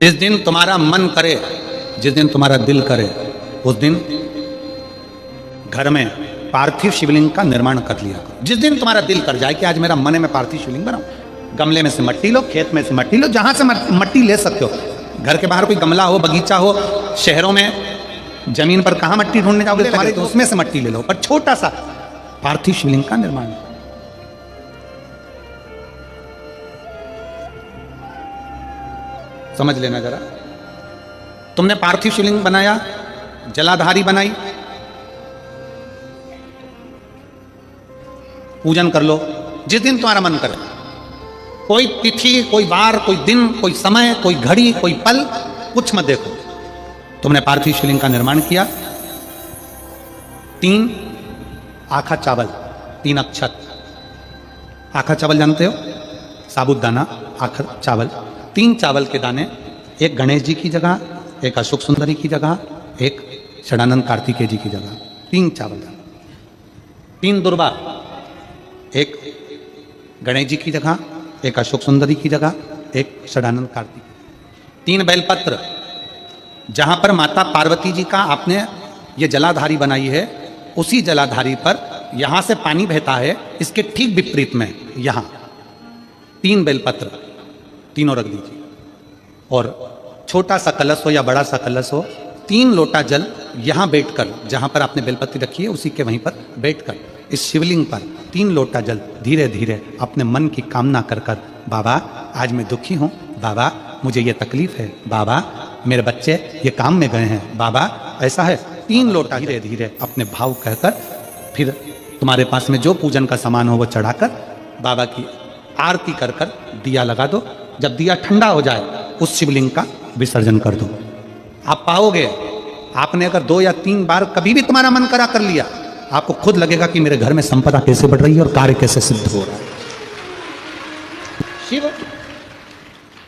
जिस दिन तुम्हारा मन करे, जिस दिन तुम्हारा दिल करे, उस दिन घर में पार्थिव शिवलिंग का निर्माण कर लिया करो। जिस दिन तुम्हारा दिल कर जाए कि आज मेरा मन है मैं पार्थिव शिवलिंग बनाऊं, गमले में से मट्टी लो, खेत में से मट्टी लो, जहां से मट्टी ले सकते हो। घर के बाहर कोई गमला हो, बगीचा हो, शहरों में जमीन पर कहां मट्टी ढूंढने जाओगे तुम्हारे, तो उसमें से मट्टी ले लो, पर छोटा सा पार्थिव शिवलिंग का निर्माण। समझ लेना जरा, तुमने पार्थिव शिवलिंग बनाया, जलाधारी बनाई, पूजन कर लो जिस दिन तुम्हारा मन करे। कोई तिथि, कोई वार, कोई दिन, कोई समय, कोई घड़ी, कोई पल, कुछ मत देखो। तुमने पार्थिव शिवलिंग का निर्माण किया। 3 आखा चावल, 3 अक्षत। आखा चावल जानते हो, साबुदाना आखा चावल। 3 चावल के दाने, एक गणेश जी की जगह, एक अशोक सुंदरी की जगह, एक षडानंद कार्तिकेय जी की जगह। 3 चावल दाने। 3 दुर्वा, एक गणेश जी की जगह, एक अशोक सुंदरी की जगह, एक षडानंद कार्तिक। 3 बेलपत्र, जहां पर माता पार्वती जी का आपने ये जलाधारी बनाई है, उसी जलाधारी पर यहां से पानी बहता है, इसके ठीक विपरीत में यहां 3 बेलपत्र, तीनों रख दीजिए। और छोटा सा कलश हो या बड़ा सा कलश हो, 3 लोटा जल यहां बैठकर, जहां पर आपने बेलपत्ती रखी है उसी के वहीं पर बैठकर इस शिवलिंग पर 3 लोटा जल धीरे धीरे अपने मन की कामना कर कर, बाबा आज मैं दुखी हूं, बाबा मुझे ये तकलीफ है, बाबा मेरे बच्चे ये काम में गए हैं, बाबा ऐसा है। 3 लोटा धीरे धीरे अपने भाव कहकर, फिर तुम्हारे पास में जो पूजन का सामान हो वो चढ़ाकर बाबा की आरती कर कर दिया लगा दो। जब दिया ठंडा हो जाए उस शिवलिंग का विसर्जन कर दो। आप पाओगे, आपने अगर 2 या 3 बार कभी भी तुम्हारा मन करा कर लिया, आपको खुद लगेगा कि मेरे घर में संपदा कैसे बढ़ रही है और कार्य कैसे सिद्ध हो रहा है। शिव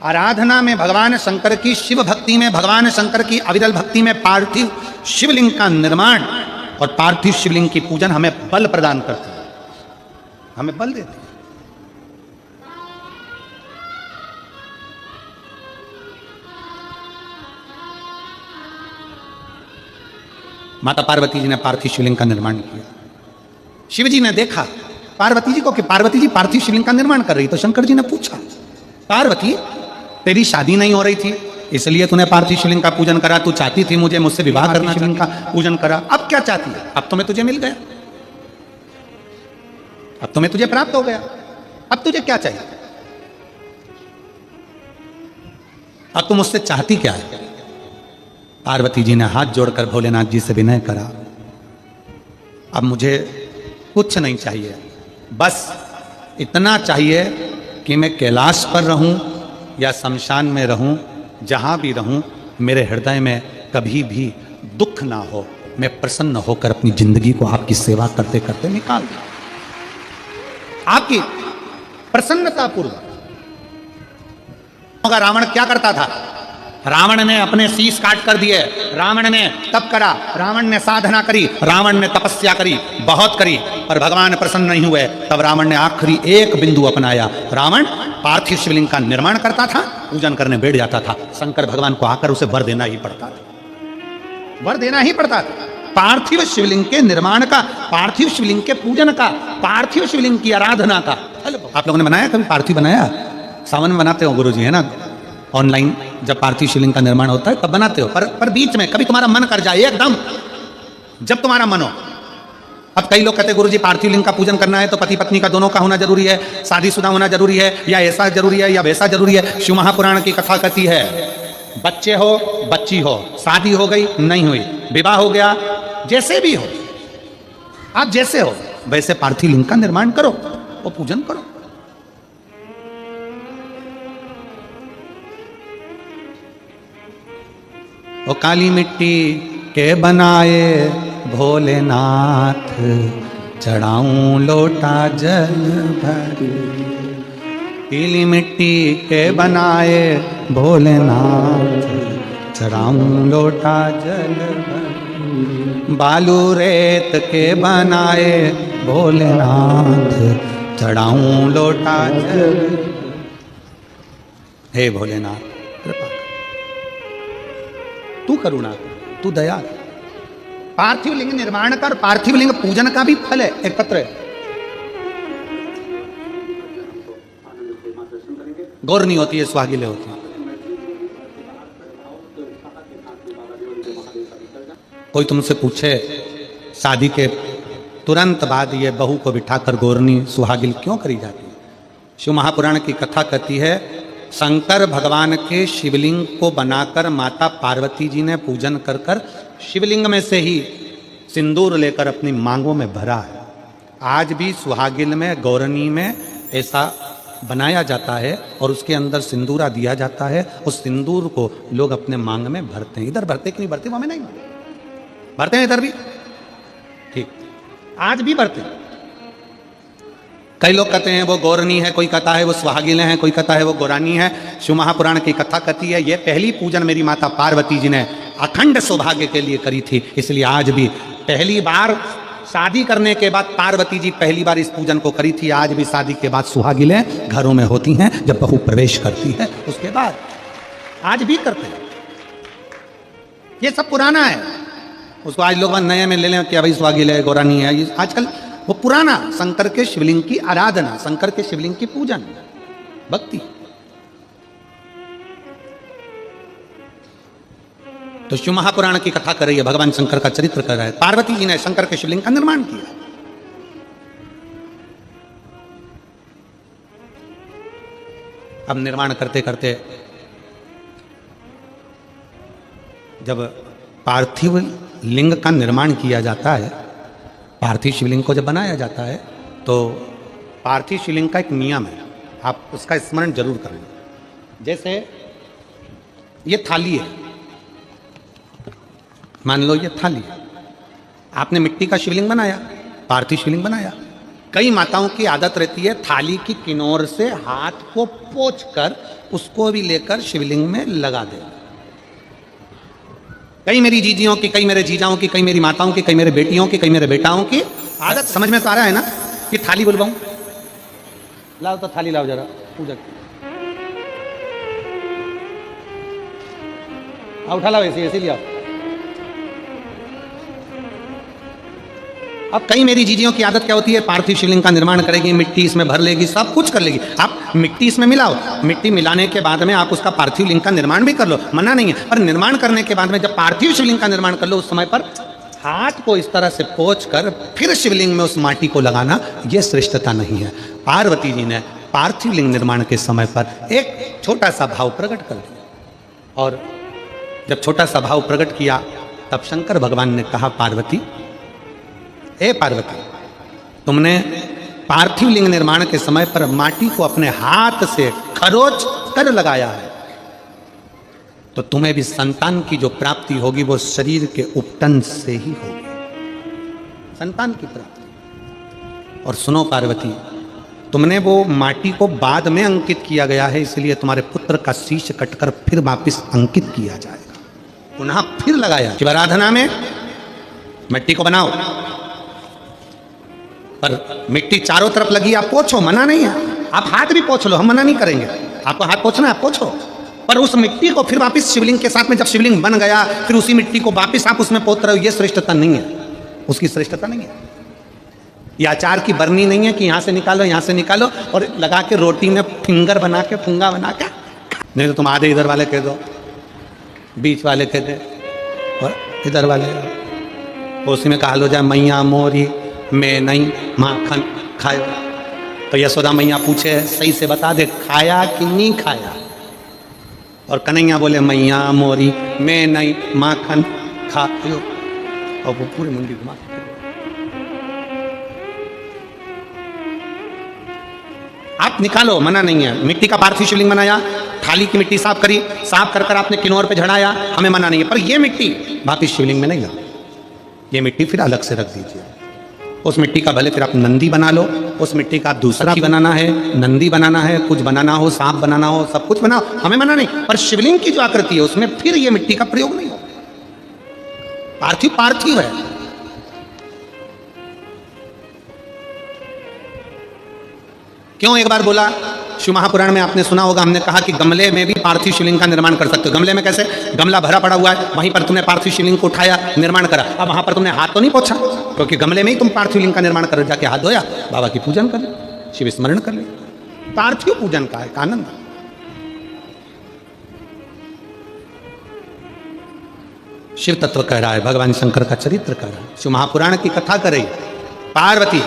आराधना में भगवान शंकर की, शिव भक्ति में भगवान शंकर की अविरल भक्ति में पार्थिव शिवलिंग का निर्माण और पार्थिव शिवलिंग की पूजन हमें बल प्रदान करती है, हमें बल देती है। माता पार्वती जी ने पार्थिव शिवलिंग का निर्माण किया। शिव जी ने देखा पार्वती जी को कि पार्वती जी पार्थिव शिवलिंग का निर्माण कर रही, तो शंकर जी ने पूछा, पार्वती तेरी शादी नहीं हो रही थी इसलिए तूने पार्थिव शिवलिंग का पूजन करा, तू चाहती थी मुझे मुझसे विवाह करना, शिवलिंग का पूजन करा, अब क्या चाहती है? अब तो मैं तुझे मिल गया, अब तो मैं तुझे प्राप्त हो गया, अब तुझे क्या चाहिए? अब तुम मुझसे चाहती क्या है? पार्वती जी ने हाथ जोड़कर भोलेनाथ जी से विनय करा, अब मुझे कुछ नहीं चाहिए, बस इतना चाहिए कि मैं कैलाश पर रहूं या शमशान में रहूं, जहां भी रहूं मेरे हृदय में कभी भी दुख ना हो, मैं प्रसन्न होकर अपनी जिंदगी को आपकी सेवा करते करते निकाल दूं, आपकी प्रसन्नता पूर्वक। रावण क्या करता था? रावण ने अपने शीश काट कर दिए, रावण ने तप करा, रावण ने साधना करी, रावण ने तपस्या करी, बहुत करी, पर भगवान प्रसन्न नहीं हुए। तब रावण ने आखिरी एक बिंदु अपनाया, रावण पार्थिव शिवलिंग का निर्माण करता था, पूजन करने बैठ जाता था, शंकर भगवान को आकर उसे वर देना ही पड़ता था, वर देना ही पड़ता था। पार्थिव शिवलिंग के निर्माण का, पार्थिव शिवलिंग के पूजन का, पार्थिव शिवलिंग की आराधना का फल। आप लोगों ने बनाया कभी पार्थिव? बनाया? सावन में बनाते हो गुरु जी, है ना, ऑनलाइन जब पार्थिव शिवलिंग का निर्माण होता है तब बनाते हो, पर बीच में कभी तुम्हारा मन कर जाए एकदम, जब तुम्हारा मन हो। अब कई लोग कहते हैं गुरुजी पार्थिव लिंग का पूजन करना है तो पति पत्नी का दोनों का होना जरूरी है, शादीशुदा होना जरूरी है, या ऐसा जरूरी है या वैसा जरूरी है। शिव महापुराण की कथा कहती है, बच्चे हो बच्ची हो, शादी हो गई नहीं हुई, विवाह हो गया, जैसे भी हो, आप जैसे हो वैसे पार्थिव लिंग का निर्माण करो, वो पूजन करो। ओ काली मिट्टी के बनाए भोलेनाथ, चढ़ाऊं लोटा जल भर। पीली मिट्टी के बनाए भोलेनाथ, चढ़ाऊं लोटा जल भर। बालू रेत के बनाए भोलेनाथ, चढ़ाऊं लोटा जल। हे भोलेनाथ कृपा। तू करुणा कर, तू दया कर। पार्थिव लिंग निर्माण कर, पार्थिव लिंग पूजन का भी फल है, एकत्र है। गौर नहीं होती है, सुहागिले होती है। कोई तुमसे पूछे शादी के तुरंत बाद ये बहू को बिठाकर गोरनी सुहागिल क्यों करी जाती है? शिव महापुराण की कथा कहती है, शंकर भगवान के शिवलिंग को बनाकर माता पार्वती जी ने पूजन कर कर शिवलिंग में से ही सिंदूर लेकर अपनी मांगों में भरा है। आज भी सुहागिल में, गौरनी में ऐसा बनाया जाता है और उसके अंदर सिंदूरा दिया जाता है। उस सिंदूर को लोग अपने मांग में भरते हैं। इधर भरते कि नहीं भरते, वहां में नहीं भरते हैं, इधर भी ठीक, आज भी भरते हैं। कई लोग कहते हैं वो गौरनी है, कोई कहता है वो सुहागिलें हैं, कोई कहता है वो गौरानी है। शिव महापुराण की कथा कहती है ये पहली पूजन मेरी माता पार्वती जी ने अखंड सौभाग्य के लिए करी थी, इसलिए आज भी पहली बार शादी करने के बाद पार्वती जी पहली बार इस पूजन को करी थी। आज भी शादी के बाद सुहागिलें घरों में होती हैं, जब बहू प्रवेश करती है उसके बाद आज भी करते हैं। ये सब पुराना है, उसको आज लोग नए में ले लें कि भाई सुहागिल है, गौरानी है। ये आजकल वो पुराना शंकर के शिवलिंग की आराधना, शंकर के शिवलिंग की पूजन, भक्ति। तो शिव महापुराण की कथा कर रही है, भगवान शंकर का चरित्र कर रहा है। पार्वती जी ने शंकर के शिवलिंग का निर्माण किया। अब निर्माण करते करते जब पार्थिव लिंग का निर्माण किया जाता है, पार्थिव शिवलिंग को जब बनाया जाता है तो पार्थिव शिवलिंग का एक नियम है, आप उसका स्मरण जरूर करें। जैसे ये थाली है, मान लो ये थाली है, आपने मिट्टी का शिवलिंग बनाया, पार्थिव शिवलिंग बनाया। कई माताओं की आदत रहती है थाली की किनार से हाथ को पोंछकर उसको भी लेकर शिवलिंग में लगा दे। कई मेरी जीजियों की, कई मेरे जीजाओं की, कई मेरी माताओं की, कई मेरे बेटियों की, कई मेरे बेटाओं की आदत। समझ में तो आ रहा है ना कि थाली बुलवाऊं? लाओ तो थाली लाओ जरा, पूजा उठा लाओ, ऐसे ऐसे लिया। अब कई मेरी जीजियों की आदत क्या होती है, पार्थिव शिवलिंग का निर्माण करेगी, मिट्टी इसमें भर लेगी, सब कुछ कर लेगी। आप मिट्टी इसमें मिलाओ, मिट्टी मिलाने के बाद में आप उसका पार्थिव लिंग का निर्माण भी कर लो, मना नहीं है। पर निर्माण करने के बाद में जब पार्थिव शिवलिंग का निर्माण कर लो, उस समय पर हाथ को इस तरह से पोंछ कर फिर शिवलिंग में उस माटी को लगाना, यह श्रेष्ठता नहीं है। पार्वती जी ने पार्थिव लिंग निर्माण के समय पर एक छोटा सा भाव प्रकट कर दिया, और जब छोटा सा भाव प्रकट किया तब शंकर भगवान ने कहा, पार्वती, हे पार्वती, तुमने पार्थिव लिंग निर्माण के समय पर माटी को अपने हाथ से खरोच कर लगाया है, तो तुम्हें भी संतान की जो प्राप्ति होगी वो शरीर के उपटन से ही होगी, संतान की प्राप्ति। और सुनो पार्वती, तुमने वो माटी को बाद में अंकित किया गया है, इसलिए तुम्हारे पुत्र का शीश कटकर फिर वापिस अंकित किया जाएगा, पुनः फिर लगाया। शिवाराधना में मिट्टी को बनाओ, पर मिट्टी चारों तरफ लगी, आप पोछो, मना नहीं है। आप हाथ भी पोछ लो, हम मना नहीं करेंगे, आपको हाथ पोछना है आप पोछो, पर उस मिट्टी को फिर वापस शिवलिंग के साथ में, जब शिवलिंग बन गया फिर उसी मिट्टी को वापस आप उसमें पोत रहे हो, ये श्रेष्ठता नहीं है, उसकी श्रेष्ठता नहीं है। ये अचार की बरनी नहीं है कि यहाँ से निकालो यहाँ से निकालो और लगा के रोटी में फिंगर बना के, फुंगा बना के। नहीं तो तुम आधे इधर वाले कह दो, बीच वाले कह दे और इधर वाले, उसी में कहा लो जाए मैया मोरी मैं नहीं माखन खायो। तो यशोदा मैया पूछे सही से बता दे, खाया कि नहीं खाया? और कन्हैया बोले मैया मोरी मैं नहीं माखन खायो, और वो पूरी मुंडी घुमा। आप निकालो, मना नहीं है। मिट्टी का पार्थिव शिवलिंग बनाया, थाली की मिट्टी साफ करी, साफ कर कर आपने किनार पे झड़ाया, हमें मना नहीं है। पर ये मिट्टी वापिस शिवलिंग में नहीं लगा, ये मिट्टी फिर अलग से रख दीजिए। उस मिट्टी का भले फिर आप नंदी बना लो, उस मिट्टी का दूसरा बनाना है, नंदी बनाना है, कुछ बनाना हो, सांप बनाना हो, सब कुछ बनाओ, हमें मना नहीं। पर शिवलिंग की जो आकृति है उसमें फिर ये मिट्टी का प्रयोग नहीं हो। पार्थिव पार्थिव है। क्यों एक बार बोला? शिव महापुराण में आपने सुना होगा, हमने कहा कि गमले में भी पार्थिव शिवलिंग का निर्माण कर सकते हो। गमले में कैसे? गमला भरा पड़ा हुआ है, वहीं पर तुमने पार्थिव शिवलिंग को उठाया, निर्माण करा। अब वहां पर तुमने हाथ तो नहीं पोछा, क्योंकि गमले में ही तुम पार्थिव लिंग का निर्माण कर, जाके हाथ धोया, बाबा की पूजन कर ले, शिव स्मरण कर ले। पार्थिव पूजन का एक आनंद। शिव तत्व कह रहा है, भगवान शंकर का चरित्र कह रहा है, शिव महापुराण की कथा कर रही। पार्वती,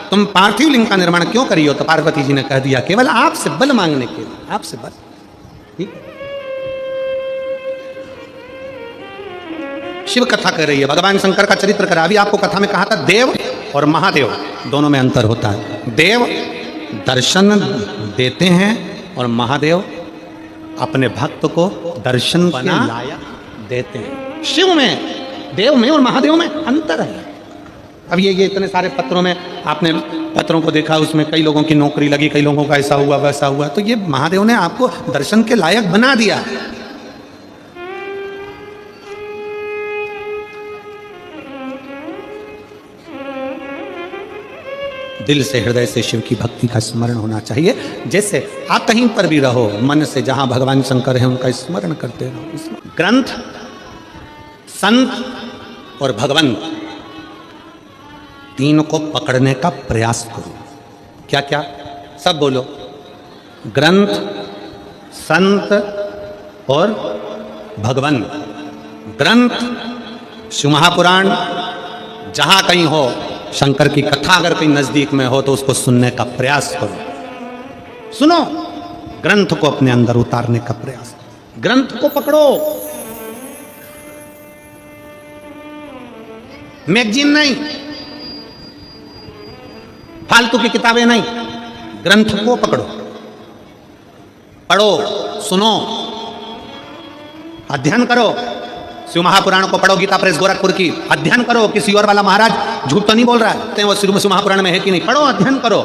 तुम पार्थिव लिंग का निर्माण क्यों करी हो? तो पार्वती जी ने कह दिया, केवल आपसे बल मांगने के लिए, आपसे बल। ठीक, शिव कथा कर रही है, भगवान शंकर का चरित्र करा। अभी आपको कथा में कहा था देव और महादेव दोनों में अंतर होता है। देव दर्शन देते हैं और महादेव अपने भक्त को दर्शन के लायक देते हैं। शिव में, देव में और महादेव में अंतर है। अब ये इतने सारे पत्रों में आपने पत्रों को देखा, उसमें कई लोगों की नौकरी लगी, कई लोगों का ऐसा हुआ वैसा हुआ, तो ये महादेव ने आपको दर्शन के लायक बना दिया। दिल से, हृदय से शिव की भक्ति का स्मरण होना चाहिए। जैसे आप कहीं पर भी रहो, मन से जहां भगवान शंकर है उनका स्मरण करते रहो। ग्रंथ, संत और भगवंत, तीनों को पकड़ने का प्रयास करो। क्या क्या? सब बोलो। ग्रंथ, संत और भगवंत। ग्रंथ, शिव महापुराण, जहां कहीं हो, शंकर की कथा अगर कहीं नजदीक में हो तो उसको सुनने का प्रयास करो। सुनो, ग्रंथ को अपने अंदर उतारने का प्रयास, ग्रंथ को पकड़ो। मैगजीन नहीं, फालतू की किताबें नहीं, ग्रंथ को पकड़ो, पढ़ो, सुनो, अध्ययन करो। शिव महापुराण को पढ़ो, गीता प्रेस गोरखपुर की, अध्ययन करो। किसी और वाला महाराज झूठ तो नहीं बोल रहा है, वो शिव महापुराण में है कि नहीं, पढ़ो, अध्ययन करो,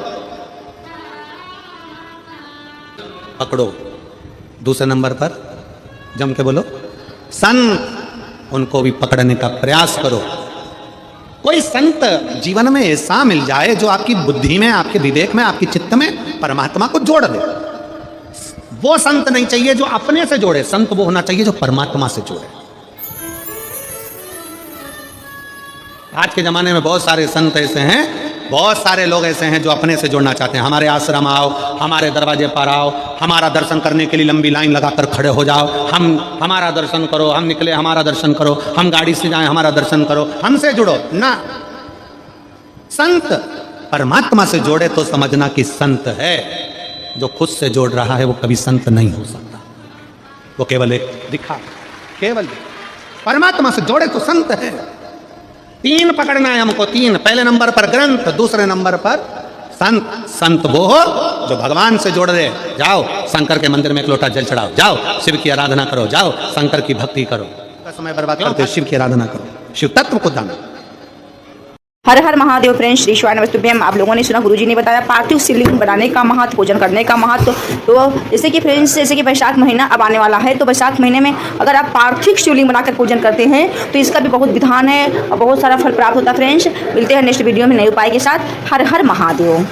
पकड़ो। दूसरे नंबर पर जम के बोलो संत, उनको भी पकड़ने का प्रयास करो। कोई संत जीवन में ऐसा मिल जाए जो आपकी बुद्धि में, आपके विवेक में, आपकी चित्त में परमात्मा को जोड़ दे। वो संत नहीं चाहिए जो अपने से जोड़े, संत वो होना चाहिए जो परमात्मा से जोड़े। आज के जमाने में बहुत सारे संत ऐसे हैं, बहुत सारे लोग ऐसे हैं जो अपने से जोड़ना चाहते हैं। हमारे आश्रम आओ, हमारे दरवाजे पर आओ, हमारा दर्शन करने के लिए लंबी लाइन लगाकर खड़े हो जाओ, हमारा दर्शन करो, हम निकले हमारा दर्शन करो, हम गाड़ी से जाएं हमारा दर्शन करो, हमसे जुड़ो ना। संत परमात्मा से जोड़े तो समझना कि संत है। जो खुद से जोड़ रहा है वो कभी संत नहीं हो सकता, वो केवल एक दिखा, केवल परमात्मा से जोड़े तो संत है। तीन पकड़ना है हमको, तीन। पहले नंबर पर ग्रंथ, दूसरे नंबर पर संत। संत वो हो जो भगवान से जोड़ रहे। जाओ शंकर के मंदिर में एक लोटा जल चढ़ाओ, जाओ शिव की आराधना करो, जाओ शंकर की भक्ति करो। समय बर्बाद करते हो, शिव की आराधना करो, शिव तत्व को जानो। हर हर महादेव। फ्रेंड्स, श्री शिवाय नमस्तुभ्यम। आप लोगों ने सुना, गुरुजी ने बताया पार्थिव शिवलिंग बनाने का महत्व, पूजन करने का महत्व। तो जैसे कि फ्रेंड्स, जैसे कि वैशाख महीना अब आने वाला है, तो वैशाख महीने में अगर आप पार्थिव शिवलिंग बनाकर पूजन करते हैं तो इसका भी बहुत विधान है और बहुत सारा फल प्राप्त होता है। फ्रेंड्स, मिलते हैं नेक्स्ट वीडियो में नए उपाय के साथ। हर हर महादेव।